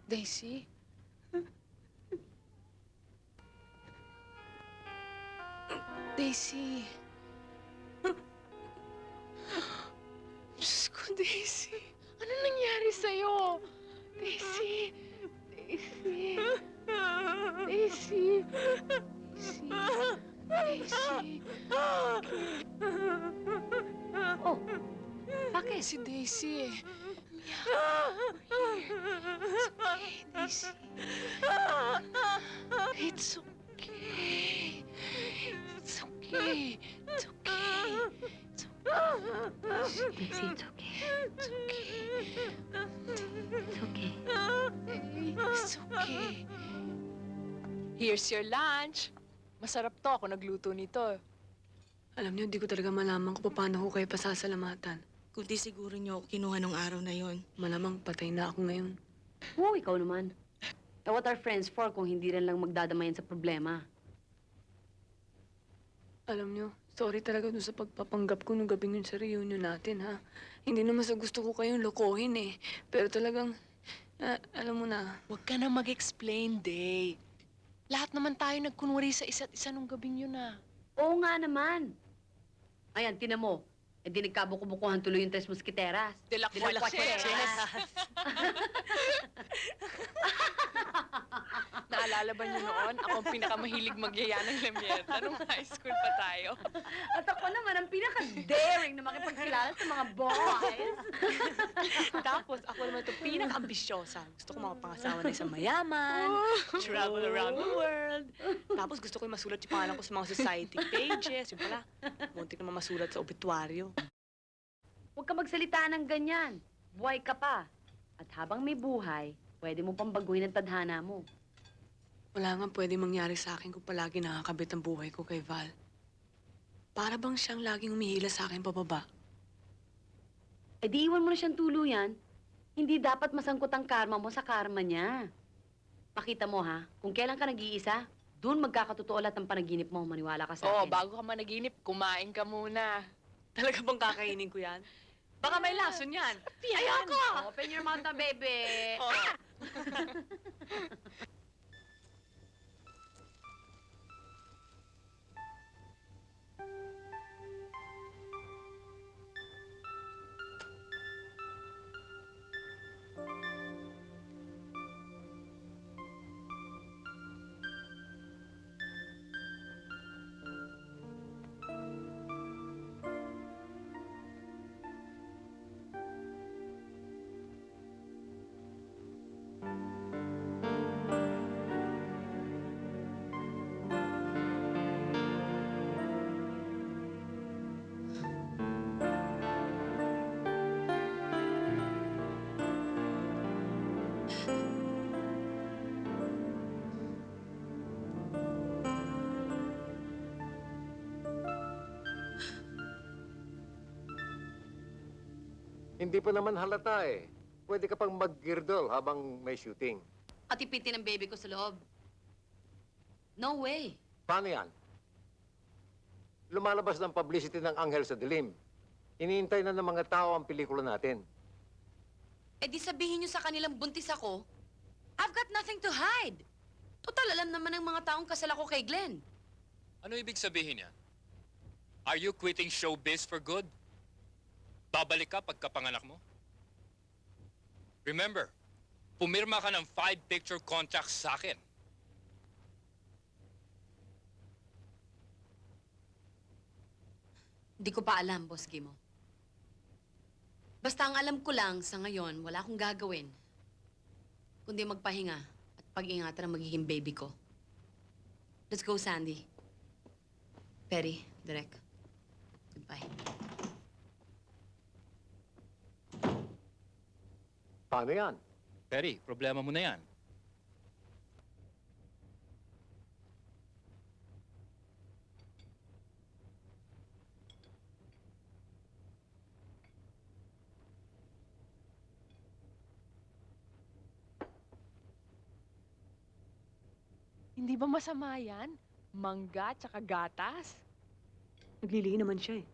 Daisy? Daisy? Diyos ko, Daisy. Ano nangyari sa'yo? Daisy? Daisy? Daisy? Daisy? Daisy? Oh, bakit? Si Daisy eh. It's okay, Daisy. It's okay. It's okay. It's okay. It's okay. Daisy, it's okay. It's okay. It's okay. It's okay. Here's your lunch. Masarap to. Ako nagluto nito. Alam niyo, di ko talaga malaman kung paano ko kayo pasasalamatan. Kundi siguro niyo ako kinuha nung araw na yon. Malamang patay na ako ngayon. Oo, ikaw naman. Eh, what are friends for kung hindi rin lang magdadamayan sa problema? Alam niyo, sorry talaga dun sa pagpapanggap ko nung gabing yun sa reunion natin, ha? Hindi naman sa gusto ko kayong lokohin, eh. Pero talagang, alam mo na. Huwag ka na mag-explain, Day. Lahat naman tayo nagkunwari sa isa't isa nung gabing yun, ah. Oo nga naman. Ayan, tinan mo. Eh, di nagkabuko-bukuhan tuloy yung Tres Mosquiteras. De la Cuaches. Naalala ba niyo noon? Ako ang pinakamahilig magyaya ng lamyeta nung high school pa tayo. At ako naman ang pinaka-daring na makipagkilala sa mga boys. Tapos, ako naman ito pinaka-ambisyosa. Gusto ko makapangasawa na isang mayaman, travel around the world. Tapos gusto ko yung masulat yung pangalan ko sa mga society pages. Yung pala, muntik naman masulat sa obituaryo. Huwag ka magsalita ng ganyan. Buhay ka pa. At habang may buhay, pwede mo pang baguhin ang tadhana mo. Wala nga pwede mangyari sa akin kung palagi nakakabit ang buhay ko kay Val. Para bang siyang laging umihila sa akin pababa. Eh di iwan mo na siyang tuluyan. Hindi dapat masangkot ang karma mo sa karma niya. Pakita mo ha, kung kailan ka nag-iisa, doon magkakatotoo lahat ng panaginip mo. Maniwala ka sa Oo, akin. bago ka managinip, kumain ka muna. Talaga bang kakainin ko yan? Baka may lason yan. Ayoko! Open your mouth na, baby! Oh. Hindi pa naman halata eh. Pwede ka pang mag-girdle habang may shooting. At ipitin ang baby ko sa loob. No way. Paano yan? Lumalabas ng publicity ng Anghel sa Dilim. Iniintay na ng mga tao ang pelikula natin. Eh di sabihin niyo sa kanilang buntis ako, I've got nothing to hide. Total, alam naman ng mga taong kasal ako kay Glenn. Ano ibig sabihin niya? Are you quitting showbiz for good? Babalik ka pagkapanganak mo? Remember, pumirma ka ng 5-picture contract sa akin. Hindi ko pa alam, Boss Gimo. Basta ang alam ko lang, sa ngayon, wala akong gagawin. Kundi magpahinga at pag-ingatan ang magiging baby ko. Let's go, Sandy. Perry, Direk. Goodbye. Paano yan? Perry, problema mo na yan. Hindi ba masama yan? Mangga tsaka gatas? Naglilihi naman siya, eh.